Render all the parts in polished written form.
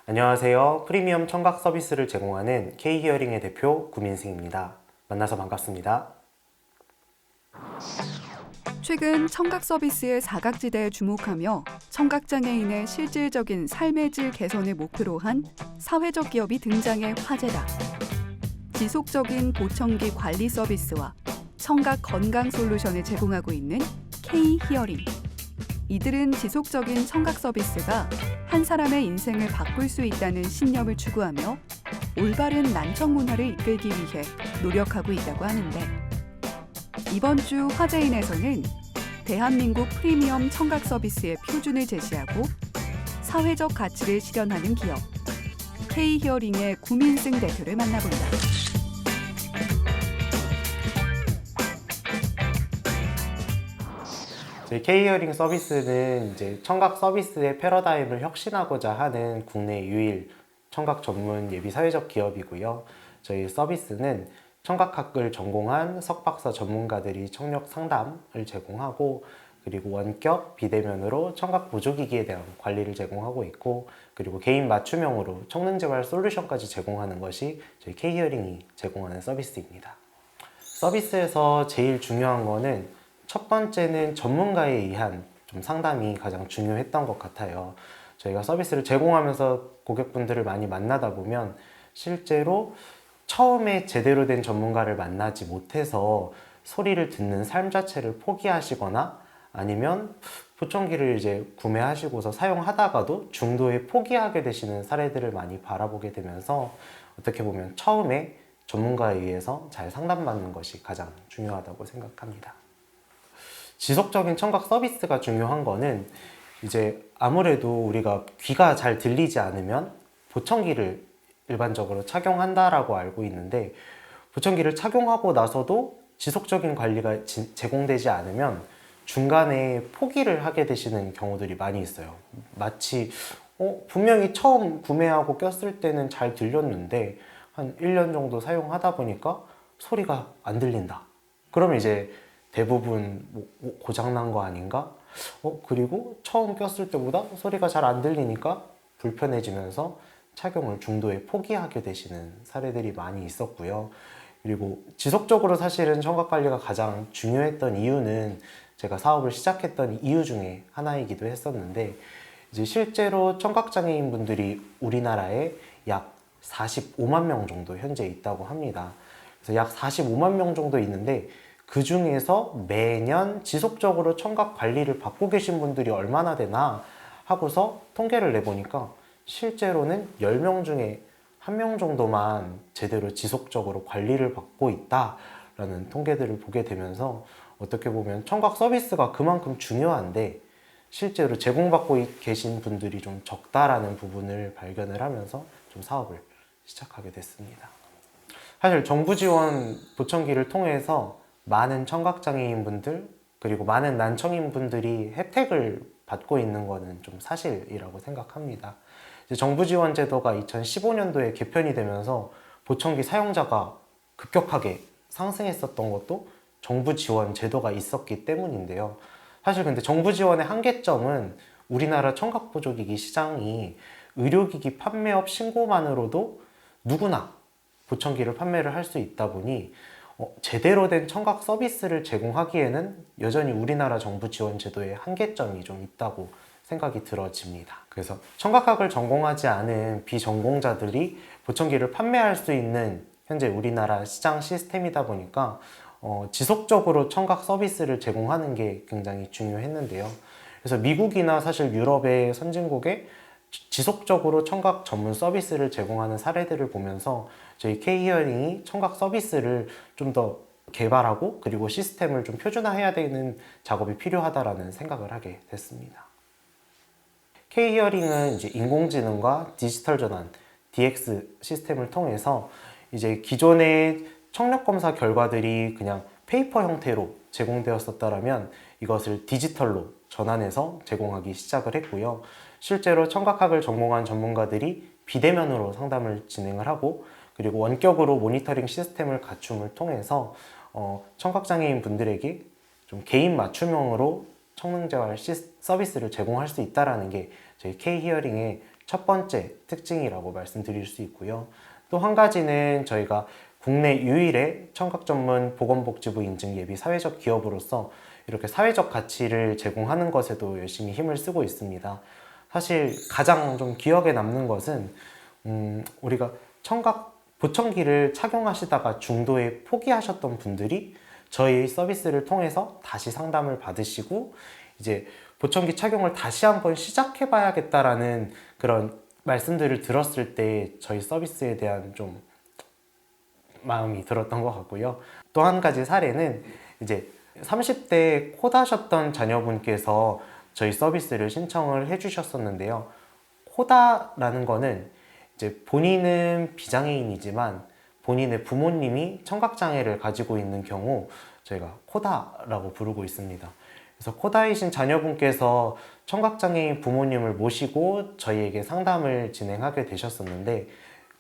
안녕하세요. 프리미엄 청각 서비스를 제공하는 K히어링의 대표 구민승입니다. 만나서 반갑습니다. 최근 청각 서비스의 사각지대에 주목하며 청각장애인의 실질적인 삶의 질 개선을 목표로 한 사회적 기업이 등장해 화제다. 지속적인 보청기 관리 서비스와 청각 건강 솔루션을 제공하고 있는 K히어링. 이들은 지속적인 청각 서비스가 한 사람의 인생을 바꿀 수 있다는 신념을 추구하며 올바른 난청 문화를 이끌기 위해 노력하고 있다고 하는데, 이번 주 화제인에서는 대한민국 프리미엄 청각 서비스의 표준을 제시하고 사회적 가치를 실현하는 기업 K히어링의 구민승 대표를 만나본다. 저희 K히어링 서비스는 이제 청각 서비스의 패러다임을 혁신하고자 하는 국내 유일 청각 전문 예비 사회적 기업이고요. 저희 서비스는 청각학을 전공한 석박사 전문가들이 청력 상담을 제공하고, 그리고 원격 비대면으로 청각 보조기기에 대한 관리를 제공하고 있고, 그리고 개인 맞춤형으로 청능재활 솔루션까지 제공하는 것이 저희 K히어링이 제공하는 서비스입니다. 서비스에서 제일 중요한 거는 첫 번째는 전문가에 의한 좀 상담이 가장 중요했던 것 같아요. 저희가 서비스를 제공하면서 고객분들을 많이 만나다 보면 실제로 처음에 제대로 된 전문가를 만나지 못해서 소리를 듣는 삶 자체를 포기하시거나, 아니면 보청기를 이제 구매하시고서 사용하다가도 중도에 포기하게 되시는 사례들을 많이 바라보게 되면서, 어떻게 보면 처음에 전문가에 의해서 잘 상담받는 것이 가장 중요하다고 생각합니다. 지속적인 청각 서비스가 중요한 거는 이제 아무래도 우리가 귀가 잘 들리지 않으면 보청기를 일반적으로 착용한다라고 알고 있는데, 보청기를 착용하고 나서도 지속적인 관리가 제공되지 않으면 중간에 포기를 하게 되시는 경우들이 많이 있어요. 마치 분명히 처음 구매하고 꼈을 때는 잘 들렸는데 한 1년 정도 사용하다 보니까 소리가 안 들린다. 그러면 이제 대부분 고장난 거 아닌가? 그리고 처음 꼈을 때보다 소리가 잘 안 들리니까 불편해지면서 착용을 중도에 포기하게 되시는 사례들이 많이 있었고요. 그리고 지속적으로 사실은 청각 관리가 가장 중요했던 이유는 제가 사업을 시작했던 이유 중에 하나이기도 했었는데, 이제 실제로 청각장애인 분들이 우리나라에 약 45만 명 정도 현재 있다고 합니다. 그래서 약 45만 명 정도 있는데, 그 중에서 매년 지속적으로 청각 관리를 받고 계신 분들이 얼마나 되나 하고서 통계를 내보니까 실제로는 10명 중에 1명 정도만 제대로 지속적으로 관리를 받고 있다라는 통계들을 보게 되면서, 어떻게 보면 청각 서비스가 그만큼 중요한데 실제로 제공받고 계신 분들이 좀 적다라는 부분을 발견을 하면서 좀 사업을 시작하게 됐습니다. 사실 정부 지원 보청기를 통해서 많은 청각장애인 분들, 그리고 많은 난청인 분들이 혜택을 받고 있는 것은 좀 사실이라고 생각합니다. 이제 정부 지원 제도가 2015년도에 개편이 되면서 보청기 사용자가 급격하게 상승했었던 것도 정부 지원 제도가 있었기 때문인데요. 사실 근데 정부 지원의 한계점은 우리나라 청각보조기기 시장이 의료기기 판매업 신고만으로도 누구나 보청기를 판매를 할 수 있다 보니 제대로 된 청각 서비스를 제공하기에는 여전히 우리나라 정부 지원 제도에 한계점이 좀 있다고 생각이 들어집니다. 그래서 청각학을 전공하지 않은 비전공자들이 보청기를 판매할 수 있는 현재 우리나라 시장 시스템이다 보니까 지속적으로 청각 서비스를 제공하는 게 굉장히 중요했는데요. 그래서 미국이나 사실 유럽의 선진국에 지속적으로 청각 전문 서비스를 제공하는 사례들을 보면서 저희 K히어링이 청각 서비스를 좀 더 개발하고, 그리고 시스템을 좀 표준화해야 되는 작업이 필요하다라는 생각을 하게 됐습니다. K히어링은 이제 인공지능과 디지털 전환, DX 시스템을 통해서 이제 기존의 청력 검사 결과들이 그냥 페이퍼 형태로 제공되었었다면 이것을 디지털로 전환해서 제공하기 시작을 했고요. 실제로 청각학을 전공한 전문가들이 비대면으로 상담을 진행을 하고, 그리고 원격으로 모니터링 시스템을 갖춤을 통해서 청각장애인 분들에게 좀 개인 맞춤형으로 청능재활 서비스를 제공할 수 있다는 게 저희 K히어링의 첫 번째 특징이라고 말씀드릴 수 있고요. 또 한 가지는 저희가 국내 유일의 청각 전문 보건복지부 인증 예비 사회적 기업으로서 이렇게 사회적 가치를 제공하는 것에도 열심히 힘을 쓰고 있습니다. 사실 가장 좀 기억에 남는 것은 우리가 청각 보청기를 착용하시다가 중도에 포기하셨던 분들이 저희 서비스를 통해서 다시 상담을 받으시고 이제 보청기 착용을 다시 한번 시작해 봐야겠다라는 그런 말씀들을 들었을 때 저희 서비스에 대한 좀 마음이 들었던 것 같고요. 또 한 가지 사례는 이제 30대 코 다셨던 자녀분께서 저희 서비스를 신청을 해주셨었는데요. 코다라는 거는 이제 본인은 비장애인이지만 본인의 부모님이 청각장애를 가지고 있는 경우 저희가 코다라고 부르고 있습니다. 그래서 코다이신 자녀분께서 청각장애인 부모님을 모시고 저희에게 상담을 진행하게 되셨었는데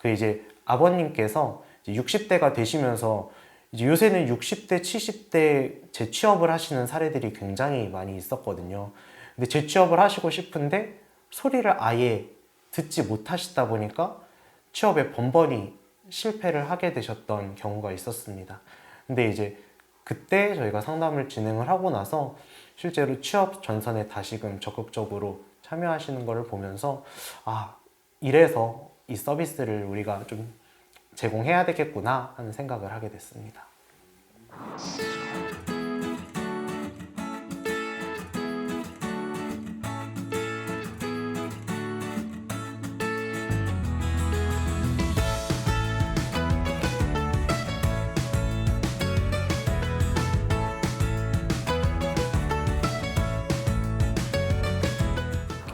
그 이제 아버님께서 이제 60대가 되시면서 이제 요새는 60대, 70대 재취업을 하시는 사례들이 굉장히 많이 있었거든요. 근데 재취업을 하시고 싶은데 소리를 아예 듣지 못하시다 보니까 취업에 번번이 실패를 하게 되셨던 경우가 있었습니다. 근데 이제 그때 저희가 상담을 진행을 하고 나서 실제로 취업 전선에 다시금 적극적으로 참여하시는 것을 보면서 이래서 이 서비스를 우리가 좀 제공해야 되겠구나 하는 생각을 하게 됐습니다.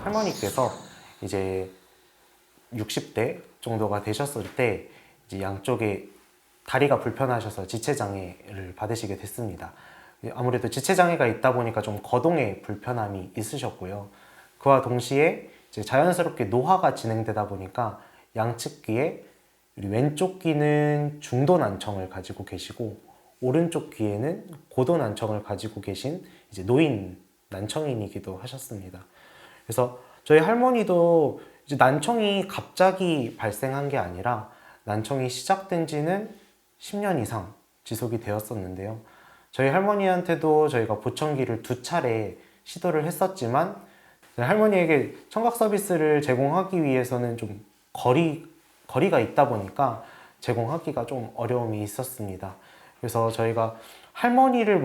할머니께서 이제 60대 정도가 되셨을 때 이제 양쪽에 다리가 불편하셔서 지체장애를 받으시게 됐습니다. 아무래도 지체장애가 있다 보니까 좀 거동에 불편함이 있으셨고요. 그와 동시에 이제 자연스럽게 노화가 진행되다 보니까 양측 귀에 왼쪽 귀는 중도 난청을 가지고 계시고 오른쪽 귀에는 고도 난청을 가지고 계신 이제 노인 난청인이기도 하셨습니다. 그래서 저희 할머니도 이제 난청이 갑자기 발생한 게 아니라 난청이 시작된 지는 10년 이상 지속이 되었었는데요. 저희 할머니한테도 저희가 보청기를 2차례 시도를 했었지만 할머니에게 청각 서비스를 제공하기 위해서는 좀 거리가 있다 보니까 제공하기가 좀 어려움이 있었습니다. 그래서 저희가 할머니를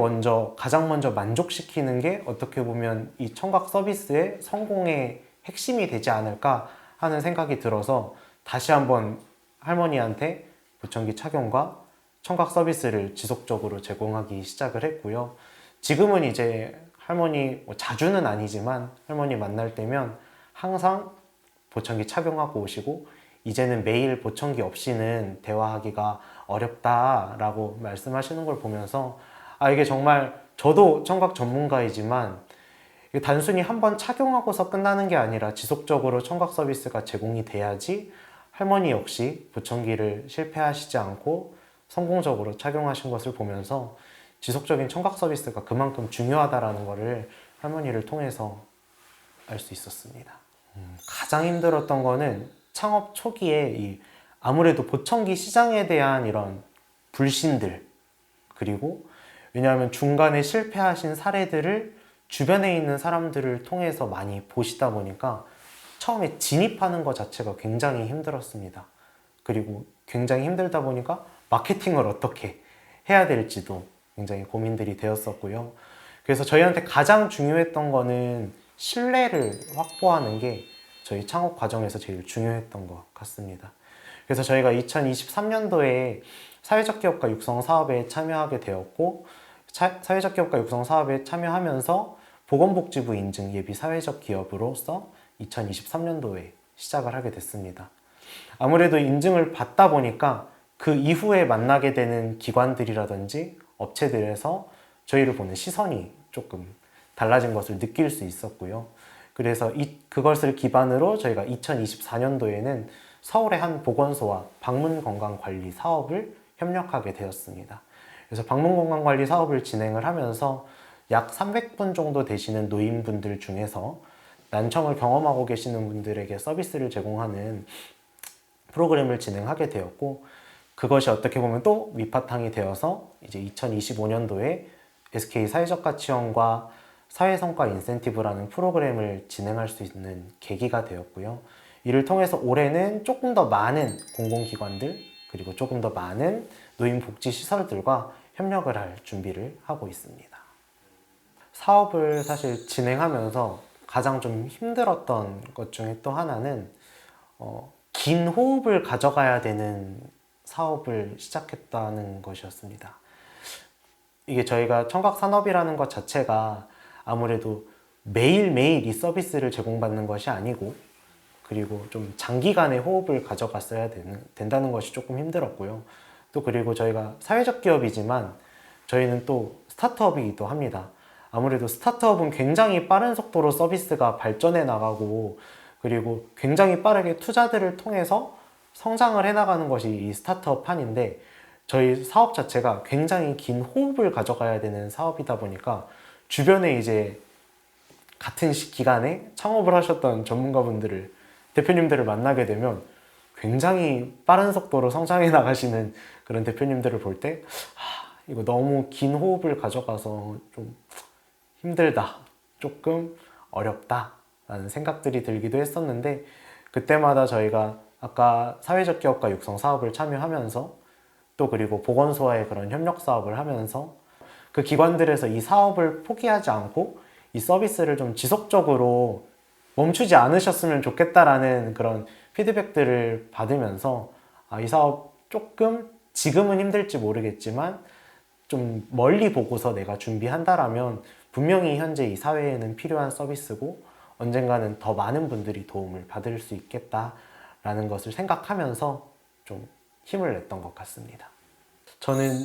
가장 먼저 만족시키는 게 어떻게 보면 이 청각 서비스의 성공의 핵심이 되지 않을까 하는 생각이 들어서 다시 한번 할머니한테 보청기 착용과 청각 서비스를 지속적으로 제공하기 시작을 했고요. 지금은 이제 할머니, 자주는 아니지만 할머니 만날 때면 항상 보청기 착용하고 오시고 이제는 매일 보청기 없이는 대화하기가 어렵다라고 말씀하시는 걸 보면서 이게 정말 저도 청각 전문가이지만 이게 단순히 한번 착용하고서 끝나는 게 아니라 지속적으로 청각 서비스가 제공이 돼야지 할머니 역시 보청기를 실패하시지 않고 성공적으로 착용하신 것을 보면서 지속적인 청각 서비스가 그만큼 중요하다라는 것을 할머니를 통해서 알 수 있었습니다. 가장 힘들었던 거는 창업 초기에 아무래도 보청기 시장에 대한 이런 불신들, 그리고 왜냐하면 중간에 실패하신 사례들을 주변에 있는 사람들을 통해서 많이 보시다 보니까 처음에 진입하는 것 자체가 굉장히 힘들었습니다. 그리고 굉장히 힘들다 보니까 마케팅을 어떻게 해야 될지도 굉장히 고민들이 되었었고요. 그래서 저희한테 가장 중요했던 거는 신뢰를 확보하는 게 저희 창업 과정에서 제일 중요했던 것 같습니다. 그래서 저희가 2023년도에 사회적 기업가 육성 사업에 참여하게 되었고, 사회적 기업가 육성 사업에 참여하면서 보건복지부 인증 예비 사회적 기업으로서 2023년도에 시작을 하게 됐습니다. 아무래도 인증을 받다 보니까 그 이후에 만나게 되는 기관들이라든지 업체들에서 저희를 보는 시선이 조금 달라진 것을 느낄 수 있었고요. 그래서 그것을 기반으로 저희가 2024년도에는 서울의 한 보건소와 방문건강관리 사업을 협력하게 되었습니다. 그래서 방문건강관리 사업을 진행을 하면서 약 300분 정도 되시는 노인분들 중에서 난청을 경험하고 계시는 분들에게 서비스를 제공하는 프로그램을 진행하게 되었고, 그것이 어떻게 보면 또 밑바탕이 되어서 이제 2025년도에 SK 사회적 가치원과 사회성과 인센티브라는 프로그램을 진행할 수 있는 계기가 되었고요. 이를 통해서 올해는 조금 더 많은 공공기관들 그리고 조금 더 많은 노인복지시설들과 협력을 할 준비를 하고 있습니다. 사업을 사실 진행하면서 가장 좀 힘들었던 것 중에 또 하나는 긴 호흡을 가져가야 되는 사업을 시작했다는 것이었습니다. 이게 저희가 청각산업이라는 것 자체가 아무래도 매일매일 이 서비스를 제공받는 것이 아니고, 그리고 좀 장기간의 호흡을 가져갔어야 된다는 것이 조금 힘들었고요. 또 그리고 저희가 사회적 기업이지만 저희는 또 스타트업이기도 합니다. 아무래도 스타트업은 굉장히 빠른 속도로 서비스가 발전해 나가고, 그리고 굉장히 빠르게 투자들을 통해서 성장을 해나가는 것이 이 스타트업 판인데, 저희 사업 자체가 굉장히 긴 호흡을 가져가야 되는 사업이다 보니까 주변에 이제 같은 기간에 창업을 하셨던 전문가분들을, 대표님들을 만나게 되면 굉장히 빠른 속도로 성장해 나가시는 그런 대표님들을 볼 때 이거 너무 긴 호흡을 가져가서 좀 힘들다, 조금 어렵다 라는 생각들이 들기도 했었는데, 그때마다 저희가 아까 사회적 기업과 육성 사업을 참여하면서 또 그리고 보건소와의 그런 협력 사업을 하면서 그 기관들에서 이 사업을 포기하지 않고 이 서비스를 좀 지속적으로 멈추지 않으셨으면 좋겠다라는 그런 피드백들을 받으면서 이 사업 조금 지금은 힘들지 모르겠지만 좀 멀리 보고서 내가 준비한다라면 분명히 현재 이 사회에는 필요한 서비스고 언젠가는 더 많은 분들이 도움을 받을 수 있겠다라는 것을 생각하면서 좀 힘을 냈던 것 같습니다. 저는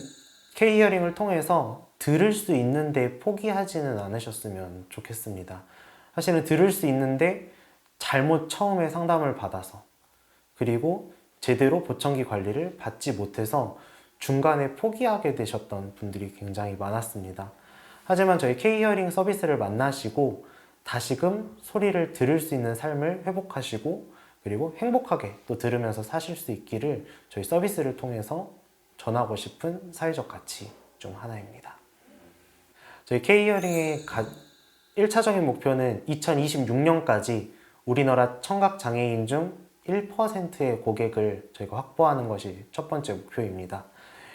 K히어링을 통해서 들을 수 있는데 포기하지는 않으셨으면 좋겠습니다. 사실은 들을 수 있는데 잘못 처음에 상담을 받아서, 그리고 제대로 보청기 관리를 받지 못해서 중간에 포기하게 되셨던 분들이 굉장히 많았습니다. 하지만 저희 K히어링 서비스를 만나시고 다시금 소리를 들을 수 있는 삶을 회복하시고, 그리고 행복하게 또 들으면서 사실 수 있기를 저희 서비스를 통해서 전하고 싶은 사회적 가치 중 하나입니다. 저희 K히어링의 1차적인 목표는 2026년까지 우리나라 청각장애인 중 1%의 고객을 저희가 확보하는 것이 첫 번째 목표입니다.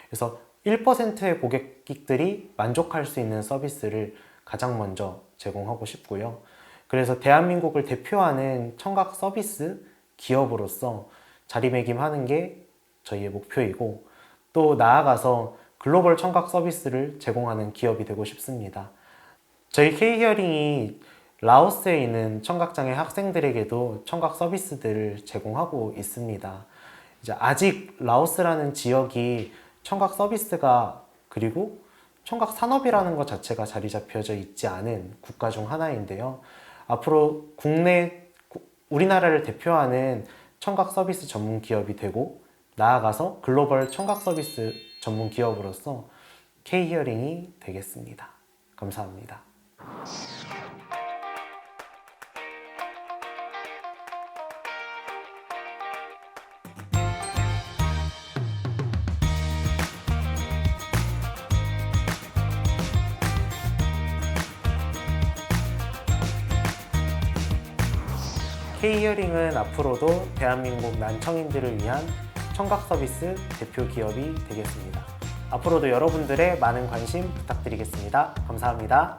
그래서 1%의 고객들이 만족할 수 있는 서비스를 가장 먼저 제공하고 싶고요. 그래서 대한민국을 대표하는 청각 서비스 기업으로서 자리매김하는 게 저희의 목표이고, 또 나아가서 글로벌 청각 서비스를 제공하는 기업이 되고 싶습니다. 저희 K히어링이 라오스에 있는 청각장애 학생들에게도 청각 서비스들을 제공하고 있습니다. 이제 아직 라오스라는 지역이 청각 서비스가, 그리고 청각 산업이라는 것 자체가 자리 잡혀져 있지 않은 국가 중 하나인데요. 앞으로 우리나라를 대표하는 청각 서비스 전문 기업이 되고, 나아가서 글로벌 청각 서비스 전문 기업으로서 K히어링이 되겠습니다. 감사합니다. K히어링은 앞으로도 대한민국 난청인들을 위한 청각 서비스 대표 기업이 되겠습니다. 앞으로도 여러분들의 많은 관심 부탁드리겠습니다. 감사합니다.